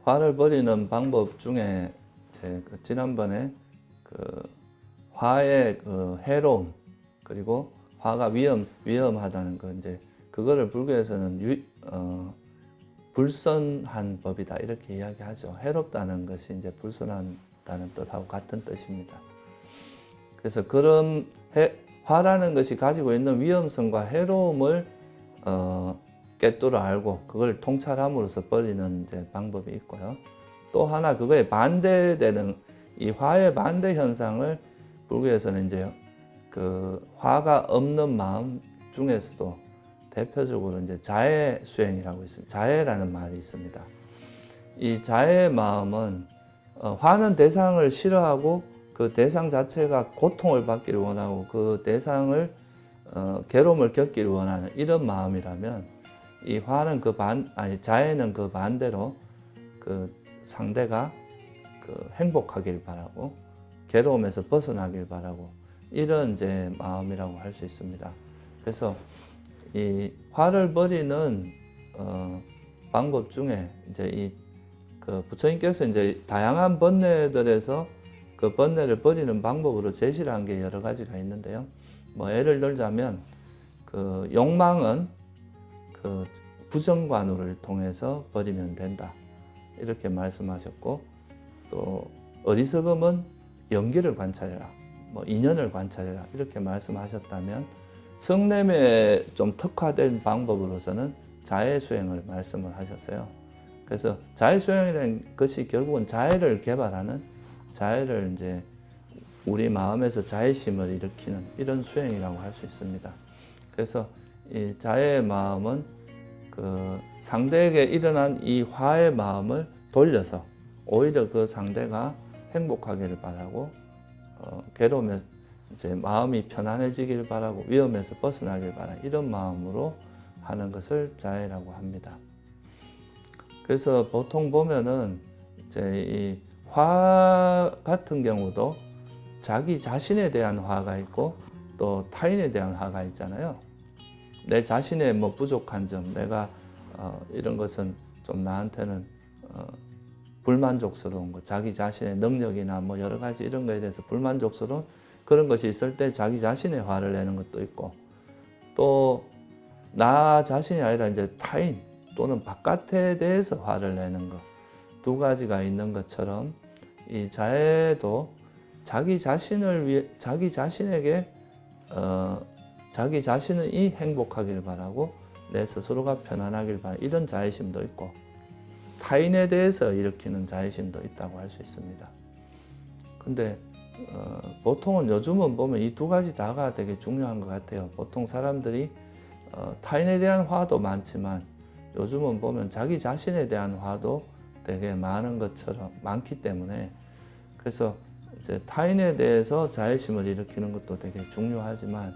화를 버리는 방법 중에 지난번에 화의 해로움, 그리고 화가 위험하다는 거, 이제 그거를 불교에서는 불선한 법이다 이렇게 이야기하죠. 해롭다는 것이 이제 불선하다는 뜻하고 같은 뜻입니다. 그래서 그런 화라는 것이 가지고 있는 위험성과 해로움을 깨뚫어 알고 그걸 통찰함으로써 버리는 이제 방법이 있고요. 또 하나 그거에 반대되는 이 화의 반대 현상을 불교에서는 이제 화가 없는 마음 중에서도 대표적으로 이제 자애 수행이라고 있습니다. 자애라는 말이 있습니다. 이 자애 마음은 화는 대상을 싫어하고 그 대상 자체가 고통을 받기를 원하고 그 대상을 괴로움을 겪기를 원하는 이런 마음이라면, 이 화는 자애는 그 반대로 그 상대가 행복하길 바라고 괴로움에서 벗어나길 바라고 이런 이제 마음이라고 할 수 있습니다. 그래서 이 화를 버리는 방법 중에 이제 부처님께서 이제 다양한 번뇌들에서 그 번뇌를 버리는 방법으로 제시를 한 게 여러 가지가 있는데요. 뭐 예를 들자면 욕망은 부정관우를 통해서 버리면 된다 이렇게 말씀하셨고, 또 어리석음은 연기를 관찰해라, 뭐 인연을 관찰해라 이렇게 말씀하셨다면, 성냄에 좀 특화된 방법으로서는 자애 수행을 말씀을 하셨어요. 그래서 자애 수행이라는 것이 결국은 자애를 개발하는, 자애를 이제 우리 마음에서 자애심을 일으키는 이런 수행이라고 할 수 있습니다. 그래서 이 자애의 마음은 상대에게 일어난 이 화의 마음을 돌려서 오히려 그 상대가 행복하기를 바라고 괴로움에 이제 마음이 편안해지기를 바라고 위험에서 벗어나길 바라, 이런 마음으로 하는 것을 자애라고 합니다. 그래서 보통 보면은 이제 이 화 같은 경우도 자기 자신에 대한 화가 있고 또 타인에 대한 화가 있잖아요. 내 자신의 뭐 부족한 점, 내가 이런 것은 좀 나한테는 불만족스러운 것, 자기 자신의 능력이나 뭐 여러 가지 이런 거에 대해서 불만족스러운 그런 것이 있을 때 자기 자신의 화를 내는 것도 있고, 또 나 자신이 아니라 이제 타인 또는 바깥에 대해서 화를 내는 것, 두 가지가 있는 것처럼 이 자애도 자기 자신을 위해, 자기 자신에게 자기 자신이 행복하길 바라고 내 스스로가 편안하길 바라고 이런 자애심도 있고, 타인에 대해서 일으키는 자애심도 있다고 할 수 있습니다. 근데 보통은 요즘은 보면 이 두 가지 다가 되게 중요한 것 같아요. 보통 사람들이 타인에 대한 화도 많지만 요즘은 보면 자기 자신에 대한 화도 되게 많은 것처럼 많기 때문에, 그래서 이제 타인에 대해서 자애심을 일으키는 것도 되게 중요하지만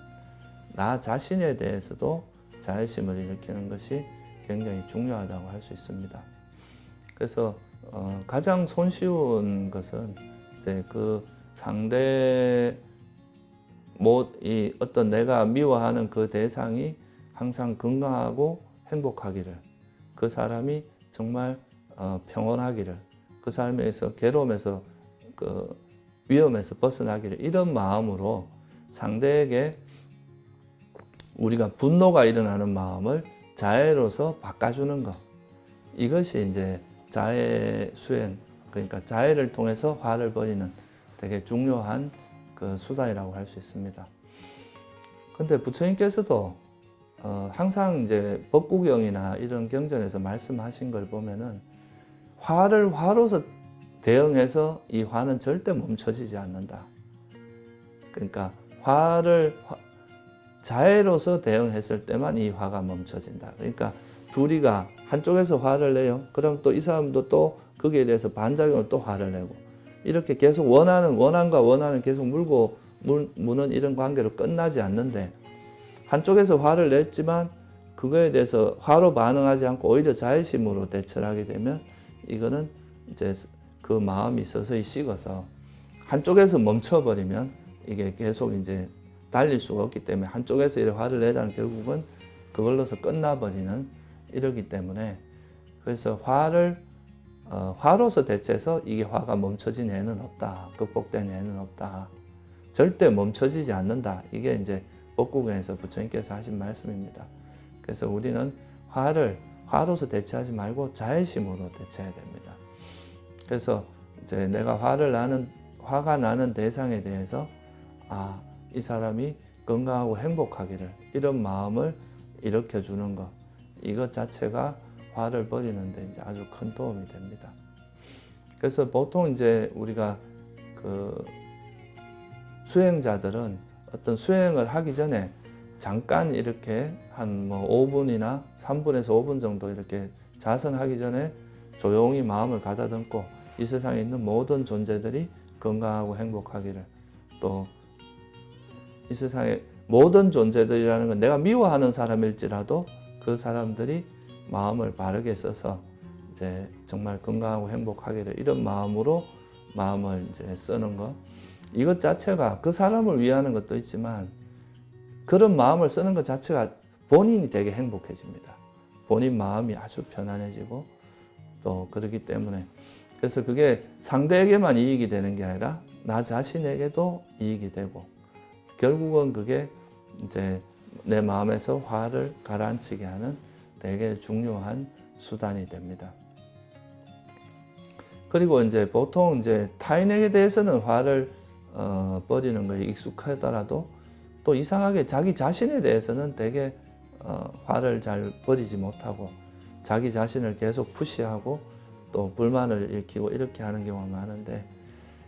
나 자신에 대해서도 자애심을 일으키는 것이 굉장히 중요하다고 할 수 있습니다. 그래서 가장 손쉬운 것은 이제 그 상대 이 어떤 내가 미워하는 그 대상이 항상 건강하고 행복하기를, 그 사람이 정말 평온하기를, 그 사람에서 괴로움에서 위험에서 벗어나기를, 이런 마음으로 상대에게 우리가 분노가 일어나는 마음을 자애로서 바꿔주는 것, 이것이 이제 자애 수행, 그러니까 자애를 통해서 화를 버리는 되게 중요한 수단이라고 할 수 있습니다. 근데 부처님께서도 항상 이제 법구경이나 이런 경전에서 말씀하신 걸 보면은 화를 화로서 대응해서 이 화는 절대 멈춰지지 않는다. 그러니까 자애로서 대응했을 때만 이 화가 멈춰진다. 그러니까 둘이가 한쪽에서 화를 내요. 그럼 또 이 사람도 또 거기에 대해서 반작용을 또 화를 내고, 이렇게 계속 원한과 원한은 계속 무는 이런 관계로 끝나지 않는데, 한쪽에서 화를 냈지만 그거에 대해서 화로 반응하지 않고 오히려 자애심으로 대처를 하게 되면 이거는 이제 그 마음이 서서히 식어서 한쪽에서 멈춰버리면 이게 계속 이제 달릴 수가 없기 때문에, 한쪽에서 이렇게 화를 내다는 결국은 그걸로서 끝나버리는, 이러기 때문에, 그래서 화를 화로서 대체해서 이게 화가 멈춰진 애는 없다. 극복된 애는 없다. 절대 멈춰지지 않는다. 이게 이제 법구경에서 부처님께서 하신 말씀입니다. 그래서 우리는 화를 화로서 대체하지 말고 자애심으로 대체해야 됩니다. 그래서 이제 내가 화가 나는 대상에 대해서 이 사람이 건강하고 행복하기를 이런 마음을 일으켜주는 것, 이것 자체가 화를 버리는데 이제 아주 큰 도움이 됩니다. 그래서 보통 이제 우리가 그 수행자들은 어떤 수행을 하기 전에 잠깐 이렇게 한 뭐 5분이나 3분에서 5분 정도 이렇게 자선하기 전에 조용히 마음을 가다듬고 이 세상에 있는 모든 존재들이 건강하고 행복하기를, 또 이 세상의 모든 존재들이라는 건 내가 미워하는 사람일지라도 그 사람들이 마음을 바르게 써서 이제 정말 건강하고 행복하기를 이런 마음으로 마음을 이제 쓰는 것, 이것 자체가 그 사람을 위하는 것도 있지만 그런 마음을 쓰는 것 자체가 본인이 되게 행복해집니다. 본인 마음이 아주 편안해지고 또 그렇기 때문에, 그래서 그게 상대에게만 이익이 되는 게 아니라 나 자신에게도 이익이 되고 결국은 그게 이제 내 마음에서 화를 가라앉히게 하는 되게 중요한 수단이 됩니다. 그리고 이제 보통 이제 타인에게 대해서는 화를 버리는 거에 익숙하더라도 또 이상하게 자기 자신에 대해서는 되게 화를 잘 버리지 못하고 자기 자신을 계속 푸시하고 또 불만을 일으키고 이렇게 하는 경우가 많은데,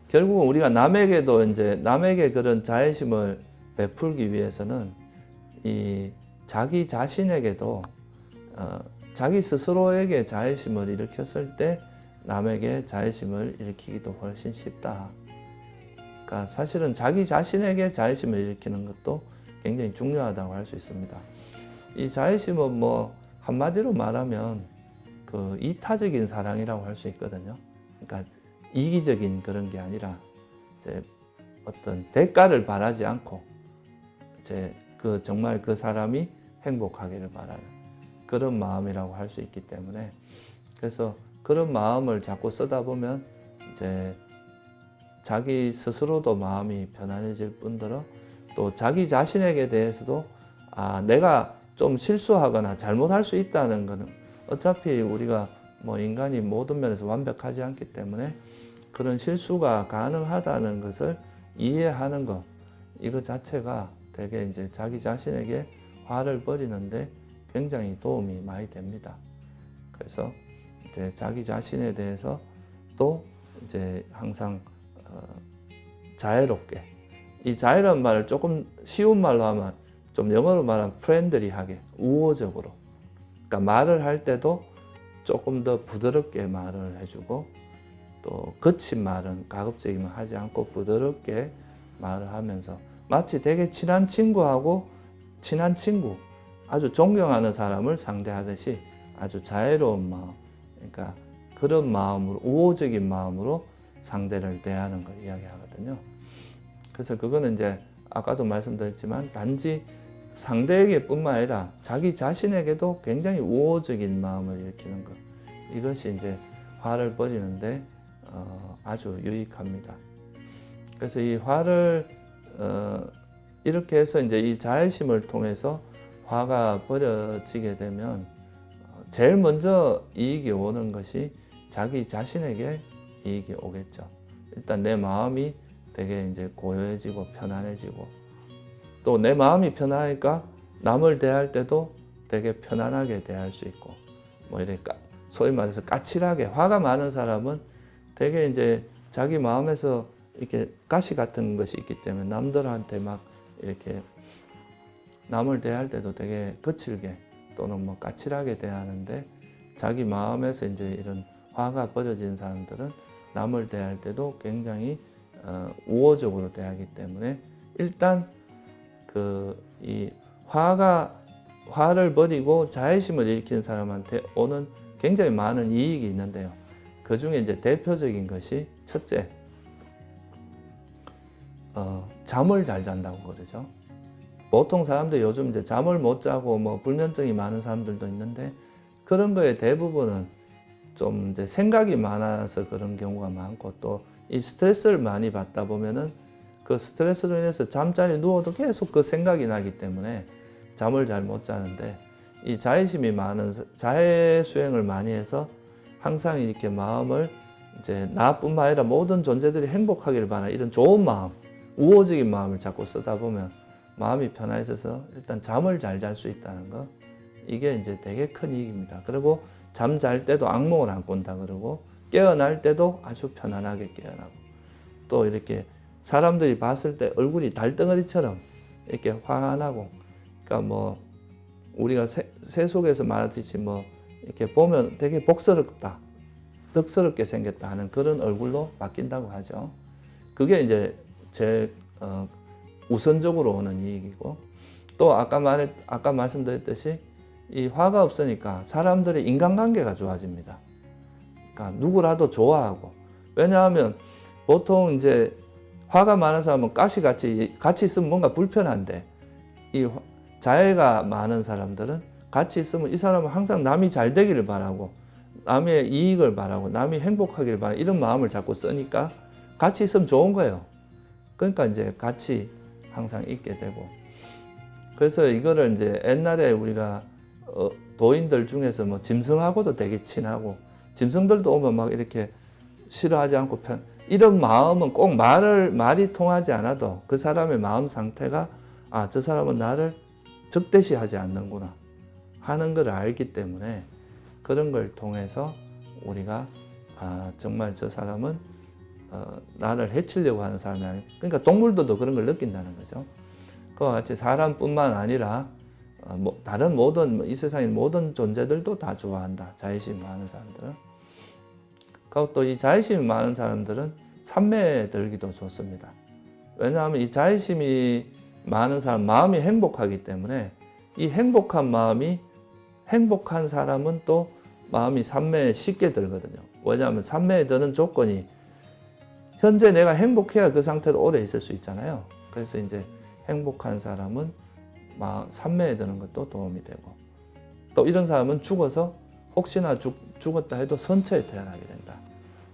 결국은 우리가 남에게도 이제 남에게 그런 자애심을 베풀기 위해서는 이 자기 자신에게도 자기 스스로에게 자애심을 일으켰을 때 남에게 자애심을 일으키기도 훨씬 쉽다. 그러니까 사실은 자기 자신에게 자애심을 일으키는 것도 굉장히 중요하다고 할 수 있습니다. 이 자애심은 뭐 한마디로 말하면 그 이타적인 사랑이라고 할 수 있거든요. 그러니까 이기적인 그런 게 아니라 이제 어떤 대가를 바라지 않고 이제 그 정말 그 사람이 행복하기를 바라는 그런 마음이라고 할 수 있기 때문에, 그래서 그런 마음을 자꾸 쓰다 보면 이제 자기 스스로도 마음이 편안해질 뿐더러 또 자기 자신에게 대해서도 내가 좀 실수하거나 잘못할 수 있다는 것은 어차피 우리가 뭐 인간이 모든 면에서 완벽하지 않기 때문에 그런 실수가 가능하다는 것을 이해하는 것, 이거 자체가 되게 이제 자기 자신에게 화를 버리는데 굉장히 도움이 많이 됩니다. 그래서 이제 자기 자신에 대해서 또 이제 항상 자애롭게, 이 자애라는 말을 조금 쉬운 말로 하면 좀 영어로 말하면 프렌들리하게, 우호적으로, 그러니까 말을 할 때도 조금 더 부드럽게 말을 해주고 또 거친 말은 가급적이면 하지 않고 부드럽게 말을 하면서 마치 되게 친한 친구하고 친한 친구, 아주 존경하는 사람을 상대하듯이 아주 자애로운 마음, 그러니까 그런 마음으로, 우호적인 마음으로 상대를 대하는 걸 이야기하거든요. 그래서 그거는 이제 아까도 말씀드렸지만 단지 상대에게 뿐만 아니라 자기 자신에게도 굉장히 우호적인 마음을 일으키는 것, 이것이 이제 화를 버리는데 아주 유익합니다. 그래서 이 화를 이렇게 해서 이제 이 자애심을 통해서 화가 버려지게 되면 제일 먼저 이익이 오는 것이 자기 자신에게 이익이 오겠죠. 일단 내 마음이 되게 이제 고요해지고 편안해지고, 또 내 마음이 편하니까 남을 대할 때도 되게 편안하게 대할 수 있고, 뭐 이렇게 소위 말해서 까칠하게, 화가 많은 사람은 되게 이제 자기 마음에서 이렇게 가시 같은 것이 있기 때문에 남들한테 막 이렇게 남을 대할 때도 되게 거칠게 또는 뭐 까칠하게 대하는데, 자기 마음에서 이제 이런 화가 버려진 사람들은 남을 대할 때도 굉장히 우호적으로 대하기 때문에 일단 이 화를 버리고 자애심을 일으키는 사람한테 오는 굉장히 많은 이익이 있는데요. 그 중에 이제 대표적인 것이 첫째, 잠을 잘 잔다고 그러죠. 보통 사람들 요즘 이제 잠을 못 자고 뭐 불면증이 많은 사람들도 있는데 그런 거의 대부분은 좀 이제 생각이 많아서 그런 경우가 많고, 또 이 스트레스를 많이 받다 보면은 그 스트레스로 인해서 잠자리에 누워도 계속 그 생각이 나기 때문에 잠을 잘 못 자는데, 이 자애심이 많은, 자애 수행을 많이 해서 항상 이렇게 마음을 이제 나뿐만 아니라 모든 존재들이 행복하기를 바라는 이런 좋은 마음, 우호적인 마음을 자꾸 쓰다 보면 마음이 편해져서 일단 잠을 잘 잘 수 있다는 거, 이게 이제 되게 큰 이익입니다. 그리고 잠 잘 때도 악몽을 안 꾼다 그러고, 깨어날 때도 아주 편안하게 깨어나고, 또 이렇게 사람들이 봤을 때 얼굴이 달덩어리처럼 이렇게 환하고, 그러니까 뭐 우리가 새 속에서 말하듯이 뭐 이렇게 보면 되게 복스럽다, 덕스럽게 생겼다 하는 그런 얼굴로 바뀐다고 하죠. 그게 이제 제일 우선적으로 오는 이익이고, 또 아까 말씀드렸듯이 이 화가 없으니까 사람들의 인간관계가 좋아집니다. 그러니까 누구라도 좋아하고, 왜냐하면 보통 이제 화가 많은 사람은 가시같이 있으면 뭔가 불편한데, 이 자애가 많은 사람들은 같이 있으면 이 사람은 항상 남이 잘 되기를 바라고, 남의 이익을 바라고, 남이 행복하기를 바라고, 이런 마음을 자꾸 쓰니까 같이 있으면 좋은 거예요. 그러니까 이제 같이 항상 있게 되고. 그래서 이거를 이제 옛날에 우리가 도인들 중에서 뭐 짐승하고도 되게 친하고, 짐승들도 오면 막 이렇게 싫어하지 않고 이런 마음은 꼭 말이 통하지 않아도 그 사람의 마음 상태가, 아, 저 사람은 나를 적대시하지 않는구나 하는 걸 알기 때문에, 그런 걸 통해서 우리가 정말 저 사람은 나를 해치려고 하는 사람이 아니고, 그러니까 동물들도 그런 걸 느낀다는 거죠. 그와 같이 사람뿐만 아니라 다른 모든 이 세상의 모든 존재들도 다 좋아한다, 자애심이 많은 사람들은. 그리고 또 이 자애심이 많은 사람들은 산매에 들기도 좋습니다. 왜냐하면 이 자애심이 많은 사람, 마음이 행복하기 때문에, 이 행복한 마음이, 행복한 사람은 또 마음이 산매에 쉽게 들거든요. 왜냐하면 산매에 드는 조건이, 현재 내가 행복해야 그 상태로 오래 있을 수 있잖아요. 그래서 이제 행복한 사람은 산매에 드는 것도 도움이 되고, 또 이런 사람은 죽어서 혹시나 죽었다 해도 선처에 태어나게 된다.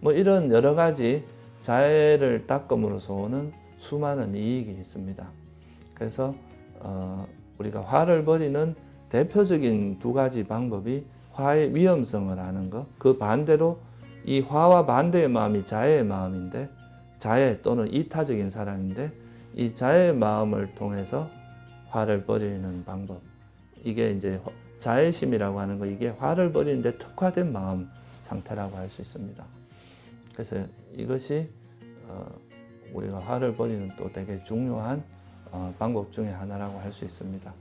뭐 이런 여러 가지 자애를 닦음으로써 오는 수많은 이익이 있습니다. 그래서 우리가 화를 버리는 대표적인 두 가지 방법이 화의 위험성을 아는 것, 그 반대로 이 화와 반대의 마음이 자애의 마음인데, 자애 또는 이타적인 사랑인데, 이 자애의 마음을 통해서 화를 버리는 방법, 이게 이제 자애심이라고 하는 거, 이게 화를 버리는데 특화된 마음 상태라고 할 수 있습니다. 그래서 이것이 우리가 화를 버리는 또 되게 중요한 방법 중에 하나라고 할 수 있습니다.